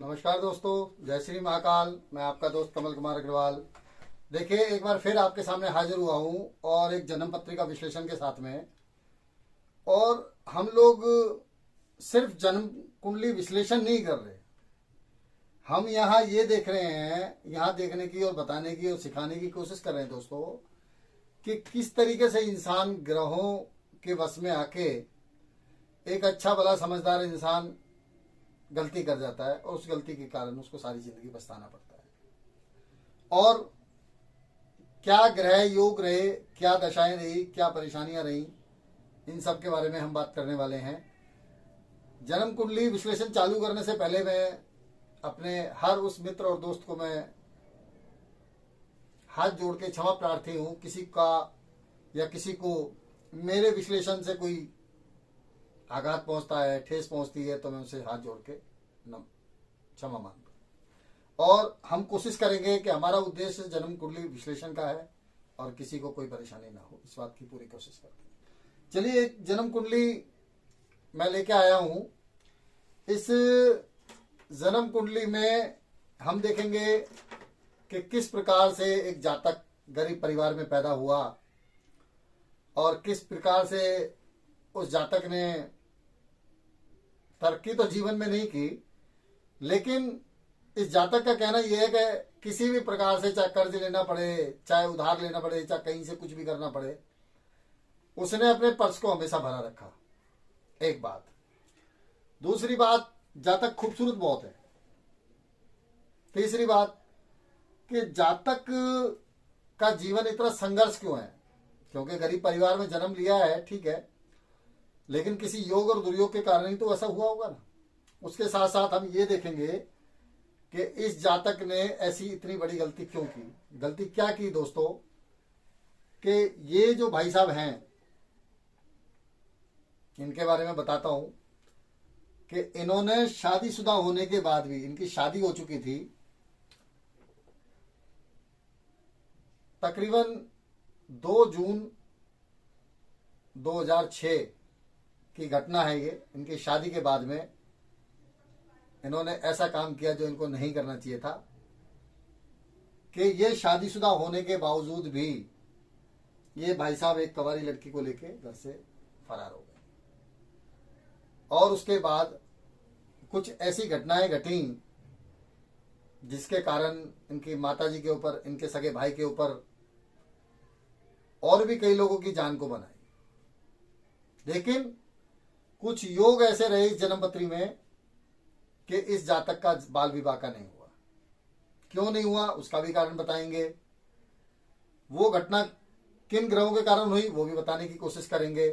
नमस्कार दोस्तों, जय श्री महाकाल। मैं आपका दोस्त कमल कुमार अग्रवाल। देखिए, एक बार फिर आपके सामने हाजिर हुआ हूँ और एक जन्म पत्रिका विश्लेषण के साथ में। और हम लोग सिर्फ जन्म कुंडली विश्लेषण नहीं कर रहे, हम यहाँ ये देख रहे हैं, यहाँ देखने की और बताने की और सिखाने की कोशिश कर रहे हैं दोस्तों कि किस तरीके से इंसान ग्रहों के वश में आके एक अच्छा भला समझदार इंसान गलती कर जाता है और उस गलती के कारण उसको सारी जिंदगी पछताना पड़ता है। और क्या ग्रह योग रहे, क्या दशाएं रही, क्या परेशानियां रही, इन सब के बारे में हम बात करने वाले हैं। जन्म कुंडली विश्लेषण चालू करने से पहले मैं अपने हर उस मित्र और दोस्त को मैं हाथ जोड़ के क्षमा प्रार्थी हूं। किसी का या किसी को मेरे विश्लेषण से कोई आघात पहुंचता है, ठेस पहुंचती है, तो मैं उसे हाथ जोड़ के क्षमा मांगता। और हम कोशिश करेंगे कि हमारा उद्देश्य जन्म कुंडली विश्लेषण का है और किसी को कोई परेशानी ना हो, इस बात की पूरी कोशिश करते हैं। चलिए, एक जन्म कुंडली मैं लेके आया हूं। इस जन्म कुंडली में हम देखेंगे कि किस प्रकार से एक जातक गरीब परिवार में पैदा हुआ और किस प्रकार से उस जातक ने तरक्की तो जीवन में नहीं की, लेकिन इस जातक का कहना यह है कि किसी भी प्रकार से चाहे कर्ज लेना पड़े, चाहे उधार लेना पड़े, चाहे कहीं से कुछ भी करना पड़े, उसने अपने पर्स को हमेशा भरा रखा। एक बात। दूसरी बात, जातक खूबसूरत बहुत है। तीसरी बात कि जातक का जीवन इतना संघर्ष क्यों है, क्योंकि गरीब परिवार में जन्म लिया है, ठीक है, लेकिन किसी योग और दुर्योग के कारण ही तो ऐसा हुआ होगा ना। उसके साथ साथ हम ये देखेंगे कि इस जातक ने ऐसी इतनी बड़ी गलती क्यों की। गलती क्या की दोस्तों, कि ये जो भाई साहब हैं, इनके बारे में बताता हूं कि इन्होंने शादीशुदा होने के बाद भी, इनकी शादी हो चुकी थी, तकरीबन 2 जून 2006 की घटना है ये। इनकी शादी के बाद में इन्होंने ऐसा काम किया जो इनको नहीं करना चाहिए था, कि ये शादीशुदा होने के बावजूद भी ये भाई साहब एक कवारी लड़की को लेके घर से फरार हो गए। और उसके बाद कुछ ऐसी घटनाएं घटी जिसके कारण इनकी माताजी के ऊपर, इनके सगे भाई के ऊपर और भी कई लोगों की जान को बनाई। लेकिन कुछ योग ऐसे रहे इस जन्मपत्री में कि इस जातक का बाल विवाह का नहीं हुआ। क्यों नहीं हुआ उसका भी कारण बताएंगे। वो घटना किन ग्रहों के कारण हुई वो भी बताने की कोशिश करेंगे।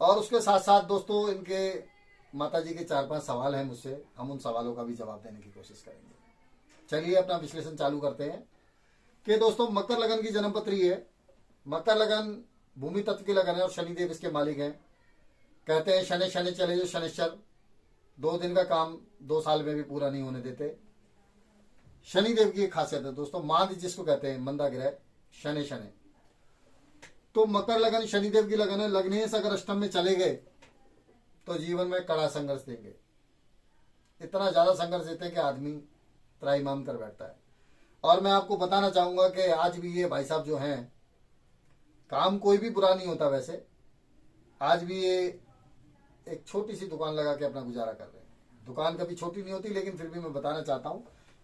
और उसके साथ साथ दोस्तों, इनके माताजी के 4-5 सवाल हैं मुझसे, हम उन सवालों का भी जवाब देने की कोशिश करेंगे। चलिए अपना विश्लेषण चालू करते हैं। कि दोस्तों, मकर लगन की जन्मपत्री है। मकर लगन भूमि तत्व की लगन है और शनिदेव इसके मालिक हैं। कहते हैं शनि शनि चले जो शनिश्चर, 2 दिन का काम 2 साल में भी पूरा नहीं होने देते। शनिदेव की एक खासियत है दोस्तों, मांद जिसको कहते हैं, मंदा ग्रह शनि शनि। तो मकर लगन शनिदेव की लगन है। लग्नेश से अगर अष्टम में चले गए तो जीवन में कड़ा संघर्ष देंगे। इतना ज्यादा संघर्ष देते हैं कि आदमी त्राहिमाम कर बैठता है। और मैं आपको बताना चाहूंगा कि आज भी ये भाई साहब जो हैं, काम कोई भी बुरा नहीं होता वैसे, आज भी ये एक छोटी सी दुकान लगा के अपना गुजारा कर रहे हैं। दुकान कभी छोटी नहीं होती, लेकिन फिर भी मैं बताना चाहता हूं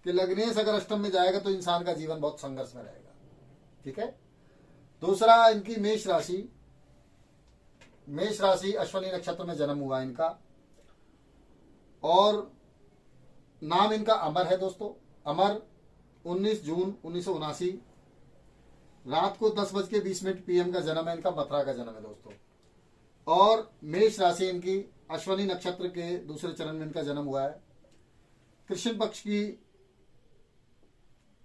कि लग्नेश अगर अष्टम में जाएगा तो इंसान का जीवन बहुत संघर्ष में रहेगा। ठीक है। दूसरा, इनकी मेष राशि। मेष राशि अश्विनी नक्षत्र में जन्म हुआ इनका और नाम इनका अमर है दोस्तों। अमर 19 जून 1979 रात को 10:20 PM का जन्म है इनका। मथुरा का जन्म है दोस्तों। और मेष राशि इनकी अश्विनी नक्षत्र के दूसरे चरण में इनका जन्म हुआ है। कृष्ण पक्ष की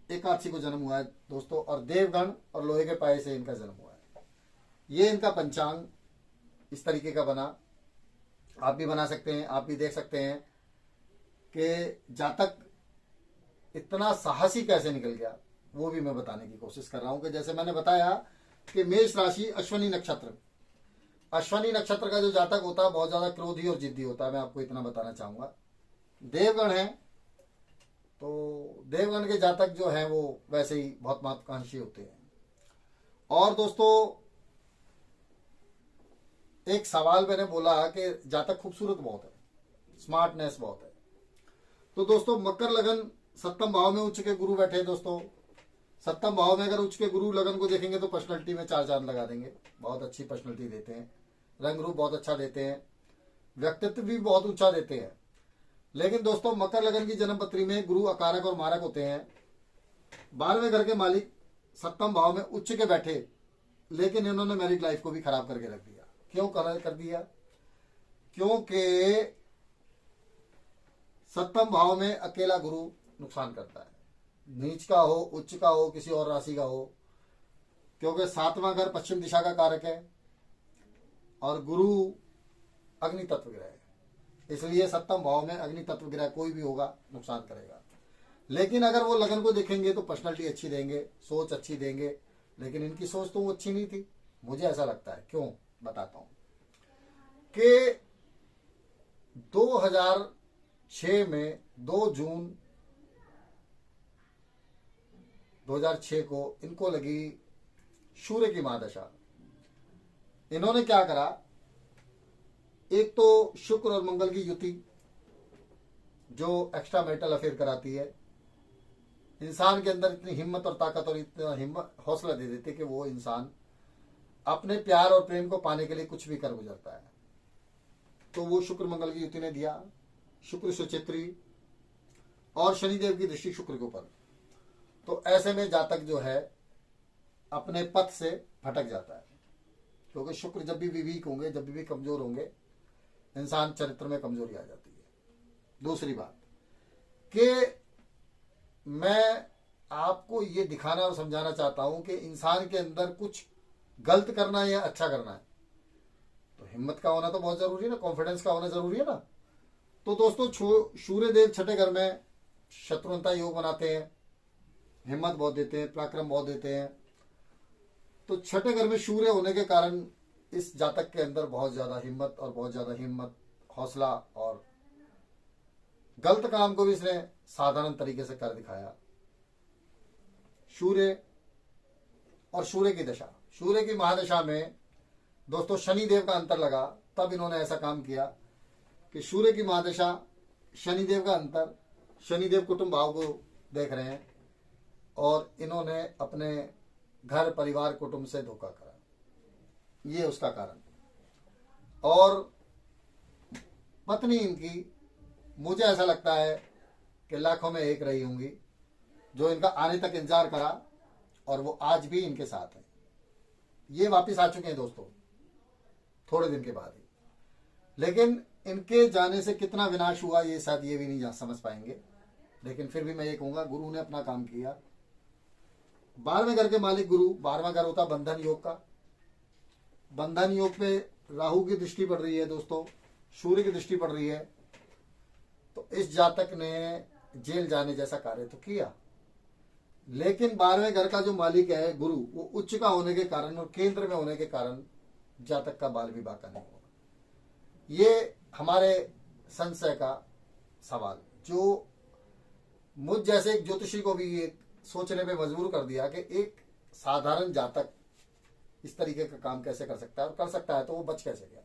एकादशी को जन्म हुआ है दोस्तों। और देवगण और लोहे के पाए से इनका जन्म हुआ है। ये इनका पंचांग इस तरीके का बना। आप भी बना सकते हैं, आप भी देख सकते हैं कि जातक इतना साहसी कैसे निकल गया, वो भी मैं बताने की कोशिश कर रहा हूं। कि जैसे मैंने बताया कि मेष राशि अश्विनी नक्षत्र, अश्विनी नक्षत्र का जो जातक होता है बहुत ज्यादा क्रोधी और जिद्दी होता है। मैं आपको इतना बताना चाहूंगा। देवगण है तो देवगण के जातक जो हैं वो वैसे ही बहुत महत्वाकांक्षी होते हैं। और दोस्तों एक सवाल मैंने बोला कि जातक खूबसूरत बहुत है, स्मार्टनेस बहुत है। तो दोस्तों मकर लगन सप्तम भाव में उच्च के गुरु बैठे हैं। दोस्तों सप्तम भाव में अगर उच्च के गुरु लगन को देखेंगे तो पर्सनैलिटी में 4 चांद लगा देंगे। बहुत अच्छी पर्सनैलिटी देते हैं, रंग रूप बहुत अच्छा देते हैं, व्यक्तित्व भी बहुत ऊंचा देते हैं। लेकिन दोस्तों मकर लगन की जन्म पत्री में गुरु अकारक और मारक होते हैं। 12वें घर के मालिक सप्तम भाव में उच्च के बैठे, लेकिन इन्होंने मैरिड लाइफ को भी खराब करके रख दिया। क्यों कर दिया? क्योंकि सप्तम भाव में अकेला गुरु नुकसान करता है, नीच का हो, उच्च का हो, किसी और राशि का हो, क्योंकि 7वां घर पश्चिम दिशा का कारक है और गुरु अग्नि तत्व ग्रह है। इसलिए सप्तम भाव में अग्नि तत्व ग्रह कोई भी होगा नुकसान करेगा। लेकिन अगर वो लगन को देखेंगे तो पर्सनालिटी अच्छी देंगे, सोच अच्छी देंगे, लेकिन इनकी सोच तो वो अच्छी नहीं थी, मुझे ऐसा लगता है। क्यों बताता हूं कि 2006 में 2 जून 2006 को इनको लगी सूर्य की महादशा। इन्होंने क्या करा, एक तो शुक्र और मंगल की युति जो एक्स्ट्रा मैरिटल अफेयर कराती है, इंसान के अंदर इतनी हिम्मत और ताकत और इतना हिम्मत हौसला दे देती है कि वो इंसान अपने प्यार और प्रेम को पाने के लिए कुछ भी कर गुजरता है। तो वो शुक्र मंगल की युति ने दिया, शुक्र सुचित्री और शनिदेव की दृष्टि शुक्र के ऊपर। तो ऐसे में जातक जो है अपने पथ से भटक जाता है, क्योंकि शुक्र जब भी वीक होंगे, जब भी कमजोर होंगे, इंसान चरित्र में कमजोरी आ जाती है। दूसरी बात कि मैं आपको ये दिखाना और समझाना चाहता हूं कि इंसान के अंदर कुछ गलत करना है या अच्छा करना है तो हिम्मत का होना तो बहुत जरूरी है ना, कॉन्फिडेंस का होना जरूरी है ना। तो दोस्तों सूर्य देव छठे घर में शत्रुंता योग बनाते हैं, हिम्मत बहुत देते हैं, पराक्रम बहुत देते हैं। तो छठे घर में सूर्य होने के कारण इस जातक के अंदर बहुत ज्यादा हिम्मत और बहुत ज्यादा हिम्मत, हौसला, और गलत काम को भी इसने साधारण तरीके से कर दिखाया। सूर्य और सूर्य की दशा, सूर्य की महादशा में दोस्तों शनिदेव का अंतर लगा, तब इन्होंने ऐसा काम किया कि सूर्य की महादशा, शनिदेव का अंतर, शनिदेव कुटुंब भाव को देख रहे हैं और इन्होंने अपने घर परिवार कुटुंब से धोखा करा, ये उसका कारण। और पत्नी इनकी, मुझे ऐसा लगता है कि लाखों में एक रही होंगी जो इनका आने तक इंतजार करा और वो आज भी इनके साथ है। ये वापस आ चुके हैं दोस्तों थोड़े दिन के बाद ही, लेकिन इनके जाने से कितना विनाश हुआ ये शायद ये भी नहीं समझ पाएंगे। लेकिन फिर भी मैं ये कहूंगा गुरु ने अपना काम किया। 12वें घर के मालिक गुरु, 12वां घर होता बंधन योग का। बंधन योग पे राहु की दृष्टि पड़ रही है दोस्तों, सूर्य की दृष्टि पड़ रही है। तो इस जातक ने जेल जाने जैसा कार्य तो किया, लेकिन 12वें घर का जो मालिक है गुरु, वो उच्च का होने के कारण और केंद्र में होने के कारण जातक का बाल विवाह का नहीं होगा। ये हमारे संशय का सवाल, जो मुझ जैसे एक ज्योतिषी को भी ये सोचने पे मजबूर कर दिया कि एक साधारण जातक इस तरीके का काम कैसे कर सकता है, और कर सकता है तो वो बच कैसे गया,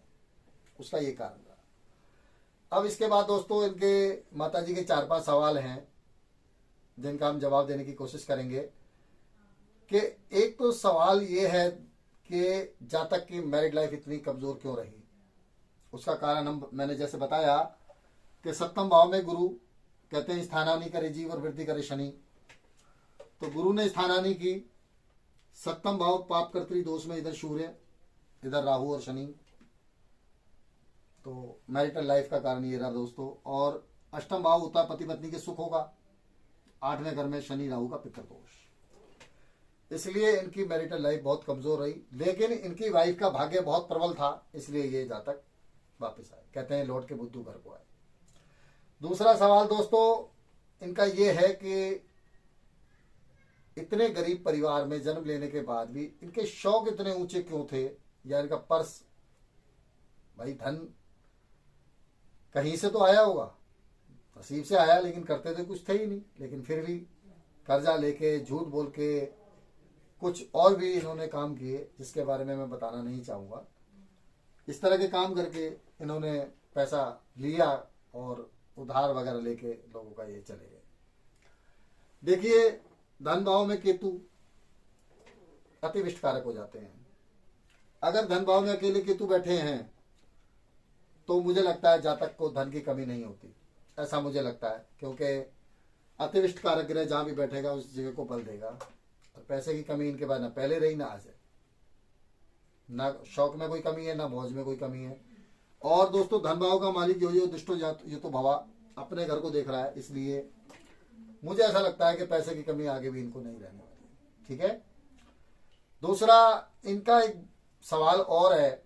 उसका ये कारण रहा। अब इसके बाद दोस्तों इनके माताजी के 4-5 सवाल हैं जिनका हम जवाब देने की कोशिश करेंगे। कि एक तो सवाल ये है कि जातक की मैरिड लाइफ इतनी कमजोर क्यों रही। उसका कारण मैंने जैसे बताया कि सप्तम भाव में गुरु, कहते हैं स्थानानी करे जीव और वृद्धि करे शनि। तो गुरु ने स्थानानी की, सप्तम भाव पाप कर्तरी दोष में इधर सूर्य, इधर राहु और शनि। तो मैरिटल लाइफ का कारण ये रहा दोस्तों। और अष्टम भाव होता पति पत्नी के सुख होगा, 8वें घर में शनि राहु का पितृ दोष, इसलिए इनकी मैरिटल लाइफ बहुत कमजोर रही। लेकिन इनकी वाइफ का भाग्य बहुत प्रबल था, इसलिए ये जातक वापस आए, कहते हैं लौट के बुद्धू घर को आए। दूसरा सवाल दोस्तों इनका ये है कि इतने गरीब परिवार में जन्म लेने के बाद भी इनके शौक इतने ऊंचे क्यों थे, या इनका पर्स, भाई धन कहीं से तो आया होगा, नसीब से आया, लेकिन करते तो कुछ थे ही नहीं, लेकिन फिर भी कर्जा लेके झूठ बोल के कुछ और भी इन्होंने काम किए जिसके बारे में मैं बताना नहीं चाहूँगा। इस तरह के काम करके इन्होंने पैसा लिया और उधार वगैरह लेके लोगों का ये चले गए। देखिए, धन भाव में केतु अतिविष्ट कारक हो जाते हैं। अगर धन भाव में अकेले केतु बैठे हैं तो मुझे लगता है जातक को धन की कमी नहीं होती, ऐसा मुझे लगता है, क्योंकि अतिविष्ट कारक ग्रह जहां भी बैठेगा उस जगह को बल देगा। और पैसे की कमी इनके पास ना पहले रही ना आज है, ना शौक में कोई कमी है ना मौज में कोई कमी है। और दोस्तों, धन भाव का मालिक जो दुष्टो ये तो भवा अपने घर को देख रहा है, इसलिए मुझे ऐसा लगता है कि पैसे की कमी आगे भी इनको नहीं रहने वाली। ठीक है। दूसरा, इनका एक सवाल और है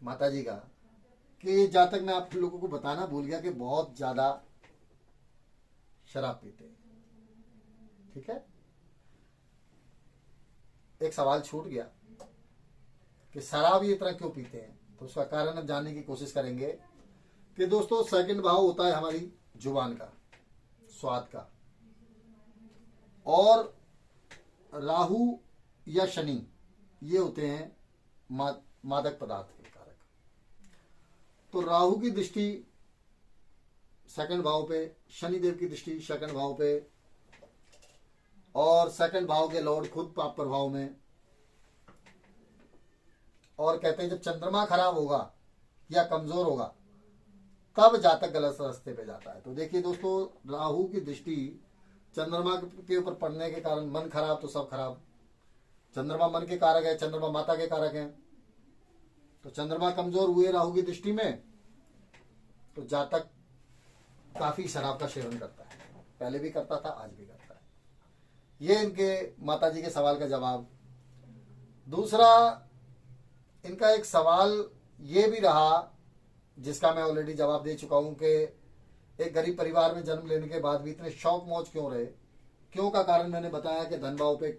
माता जी का कि जातक में आप लोगों को बताना भूल गया कि बहुत ज्यादा शराब पीते हैं। ठीक है। एक सवाल छूट गया कि शराब ये इतना क्यों पीते हैं, तो उसका कारण अब जानने की कोशिश करेंगे कि दोस्तों, सेकंड भाव होता है हमारी जुबान का, स्वाद का, और राहु या शनि ये होते हैं मादक पदार्थ के कारक। तो राहु की दृष्टि सेकंड भाव पे, शनिदेव की दृष्टि सेकंड भाव पे, और सेकंड भाव के लॉर्ड खुद पाप प्रभाव में। और कहते हैं जब चंद्रमा खराब होगा या कमजोर होगा तब जातक गलत रास्ते पे जाता है। तो देखिए दोस्तों, राहु की दृष्टि चंद्रमा के ऊपर पड़ने के कारण मन खराब तो सब खराब। चंद्रमा मन के कारक है, चंद्रमा माता के कारक हैं। तो चंद्रमा कमजोर हुए राहु की दृष्टि में तो जातक काफी शराब का सेवन करता है, पहले भी करता था, आज भी करता है। ये इनके माता जी के सवाल का जवाब। दूसरा, इनका एक सवाल ये भी रहा जिसका मैं ऑलरेडी जवाब दे चुका हूं कि एक गरीब परिवार में जन्म लेने के बाद भी इतने शौक मौज क्यों रहे। क्यों का कारण मैंने बताया कि धन भाव पे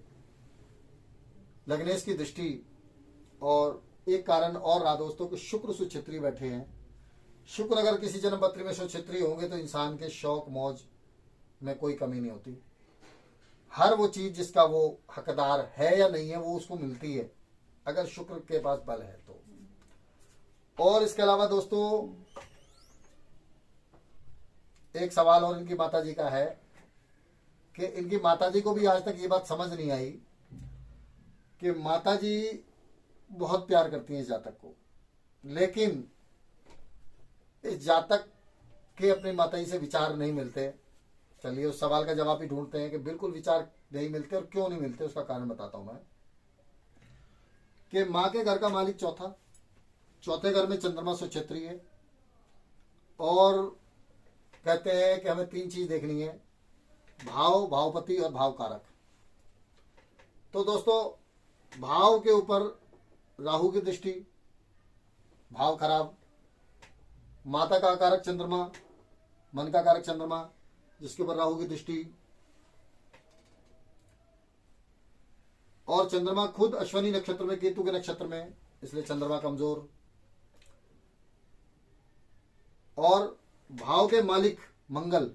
लग्नेश की दृष्टि, और एक कारण और रहा दोस्तों कि शुक्र सुक्षेत्री बैठे हैं। शुक्र अगर किसी जन्म पत्री में सुक्षेत्री होंगे तो इंसान के शौक मौज में कोई कमी नहीं होती। हर वो चीज जिसका वो हकदार है या नहीं है वो उसको मिलती है अगर शुक्र के पास बल है तो। और इसके अलावा दोस्तों, एक सवाल और इनकी माताजी का है कि इनकी माताजी को भी आज तक ये बात समझ नहीं आई कि माताजी बहुत प्यार करती हैं इस जातक को, लेकिन इस जातक के अपनी माताजी से विचार नहीं मिलते। चलिए उस सवाल का जवाब ही ढूंढते हैं कि बिल्कुल विचार नहीं मिलते, और क्यों नहीं मिलते उसका कारण बताता हूं मैं। कि मां के घर का मालिक चौथा, चौथे घर में चंद्रमा सुक्षेत्री है, और कहते हैं कि हमें तीन चीज देखनी है, भाव, भावपति और भाव कारक। तो दोस्तों, भाव के ऊपर राहु की दृष्टि, भाव खराब, माता का कारक चंद्रमा, मन का कारक चंद्रमा जिसके ऊपर राहु की दृष्टि, और चंद्रमा खुद अश्विनी नक्षत्र में, केतु के नक्षत्र में, इसलिए चंद्रमा कमजोर। और भाव के मालिक मंगल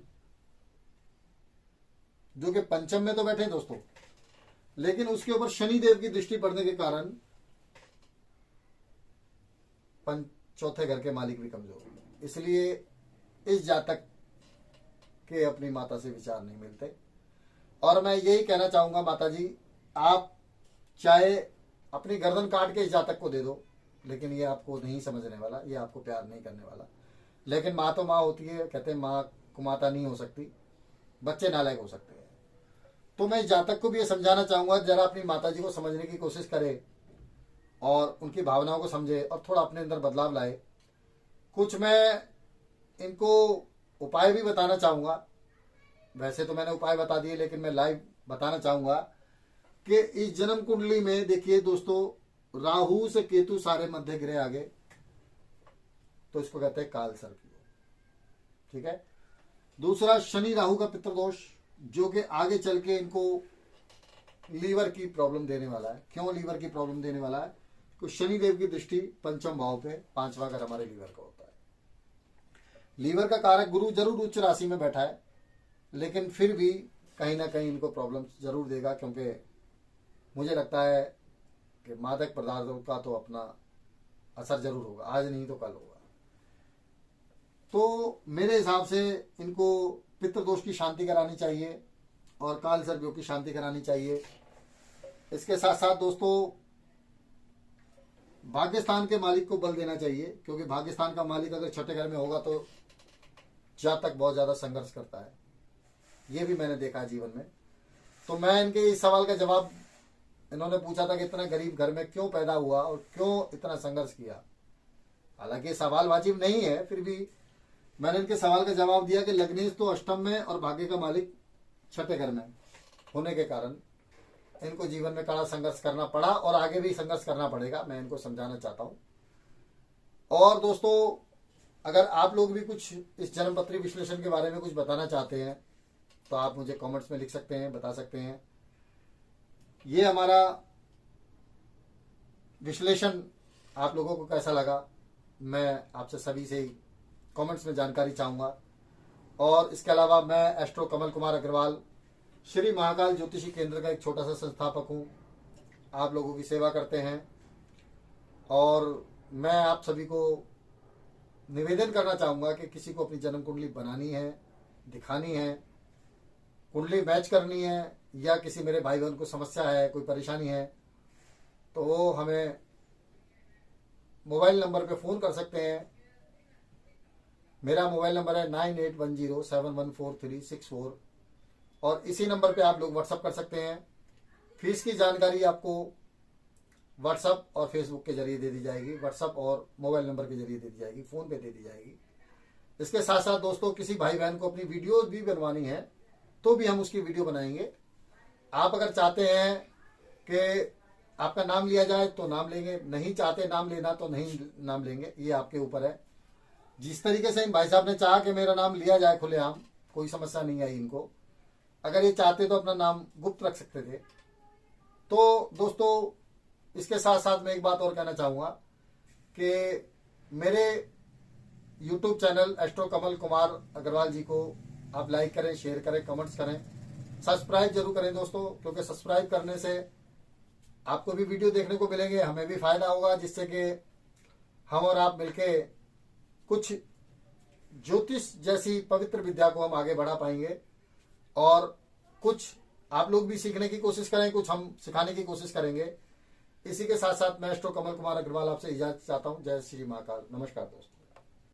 जो कि पंचम में तो बैठे हैं दोस्तों, लेकिन उसके ऊपर शनि देव की दृष्टि पड़ने के कारण चौथे घर के मालिक भी कमजोर। इसलिए इस जातक के अपनी माता से विचार नहीं मिलते। और मैं यही कहना चाहूंगा माता जी, आप चाहे अपनी गर्दन काट के इस जातक को दे दो, लेकिन ये आपको नहीं समझने वाला, ये आपको प्यार नहीं करने वाला। लेकिन माँ तो माँ होती है, कहते हैं माँ कुमाता नहीं हो सकती, बच्चे नालायक हो सकते हैं। तो मैं इस जातक को भी ये समझाना चाहूंगा, जरा अपनी माता जी को समझने की कोशिश करे और उनकी भावनाओं को समझे और थोड़ा अपने अंदर बदलाव लाए। कुछ मैं इनको उपाय भी बताना चाहूंगा, वैसे तो मैंने उपाय बता दिए, लेकिन मैं लाइव बताना चाहूंगा कि इस जन्म कुंडली में देखिए दोस्तों, राहु से केतु सारे मध्य ग्रह आगे, तो इसको कहते हैं काल सर्प योग। ठीक है। दूसरा, शनि राहु का पितृदोष जो कि आगे चल के इनको लीवर की प्रॉब्लम देने वाला है। क्यों लीवर की प्रॉब्लम देने वाला है? तो शनि देव की दृष्टि पंचम भाव पे, 5वां घर हमारे लीवर का होता है। लीवर का कारक गुरु जरूर उच्च राशि में बैठा है, लेकिन फिर भी कहीं ना कहीं इनको प्रॉब्लम जरूर देगा, क्योंकि मुझे लगता है कि मादक पदार्थों का तो अपना असर जरूर होगा, आज नहीं तो कल होगा। तो मेरे हिसाब से इनको पितृदोष की शांति करानी चाहिए और काल सर्पियों की शांति करानी चाहिए। इसके साथ साथ दोस्तों भाग्यस्थान के मालिक को बल देना चाहिए, क्योंकि भाग्यस्थान का मालिक अगर छठे घर में होगा तो जातक बहुत ज्यादा संघर्ष करता है, ये भी मैंने देखा है जीवन में। तो मैं इनके इस सवाल का जवाब, इन्होंने पूछा था कि इतना गरीब घर में क्यों पैदा हुआ और क्यों इतना संघर्ष किया। हालांकि सवाल वाजिब नहीं है, फिर भी मैंने इनके सवाल का जवाब दिया कि लग्नेश तो अष्टम में और भाग्य का मालिक छठे घर में होने के कारण इनको जीवन में कड़ा संघर्ष करना पड़ा और आगे भी संघर्ष करना पड़ेगा, मैं इनको समझाना चाहता हूं। और दोस्तों अगर आप लोग भी कुछ इस जन्मपत्री विश्लेषण के बारे में कुछ बताना चाहते हैं तो आप मुझे कमेंट्स में लिख सकते हैं, बता सकते हैं। ये हमारा विश्लेषण आप लोगों को कैसा लगा, मैं आपसे सभी से कमेंट्स में जानकारी चाहूंगा। और इसके अलावा मैं एस्ट्रो कमल कुमार अग्रवाल श्री महाकाल ज्योतिषी केंद्र का एक छोटा सा संस्थापक हूं, आप लोगों की सेवा करते हैं। और मैं आप सभी को निवेदन करना चाहूंगा कि किसी को अपनी जन्म कुंडली बनानी है, दिखानी है, कुंडली मैच करनी है, या किसी मेरे भाई बहन को समस्या है, कोई परेशानी है, तो वो हमें मोबाइल नंबर पे फ़ोन कर सकते हैं। मेरा मोबाइल नंबर है 9810714364 और इसी नंबर पे आप लोग व्हाट्सअप कर सकते हैं। फीस की जानकारी आपको व्हाट्सअप और फेसबुक के जरिए दे दी जाएगी, व्हाट्सअप और मोबाइल नंबर के जरिए दे दी जाएगी, फ़ोन पे दे दी जाएगी। इसके साथ साथ दोस्तों किसी भाई बहन को अपनी वीडियो भी बनवानी है तो भी हम उसकी वीडियो बनाएंगे। आप अगर चाहते हैं कि आपका नाम लिया जाए तो नाम लेंगे, नहीं चाहते नाम लेना तो नहीं नाम लेंगे, ये आपके ऊपर है। जिस तरीके से इन भाई साहब ने चाहा कि मेरा नाम लिया जाए खुलेआम, कोई समस्या नहीं आई इनको। अगर ये चाहते तो अपना नाम गुप्त रख सकते थे। तो दोस्तों इसके साथ साथ मैं एक बात और कहना चाहूँगा कि मेरे YouTube channel astro Kamal Kumar Agarwal जी को आप लाइक करें, शेयर करें, कमेंट्स करें, सब्सक्राइब जरूर करें दोस्तों, क्योंकि सब्सक्राइब करने से आपको भी वीडियो देखने को मिलेंगे, हमें भी फायदा होगा, जिससे कि हम और आप मिलके कुछ ज्योतिष जैसी पवित्र विद्या को हम आगे बढ़ा पाएंगे। और कुछ आप लोग भी सीखने की कोशिश करें, कुछ हम सिखाने की कोशिश करेंगे। इसी के साथ साथ मैं एस्ट्रो कमल कुमार अग्रवाल आपसे इजाजत चाहता हूं। जय श्री महाकाल। नमस्कार दोस्तों।